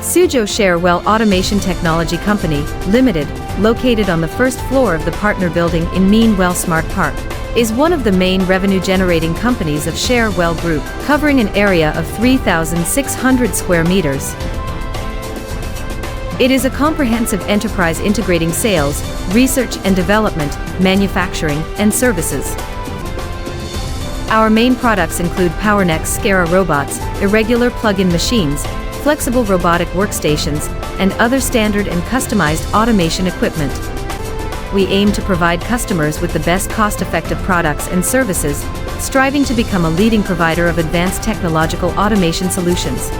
Suzhou Sharewell Automation Technology Company, Limited, located on the first floor of the partner building in Meanwell Smart Park, is one of the main revenue-generating companies of Sharewell Group, covering an area of 3,600 square meters. It is a comprehensive enterprise integrating sales, research and development, manufacturing, and services. Our main products include PowerNex SCARA robots, irregular plug-in machines, flexible robotic workstations, and other standard and customized automation equipment. We aim to provide customers with the best cost-effective products and services, striving to become a leading provider of advanced technological automation solutions.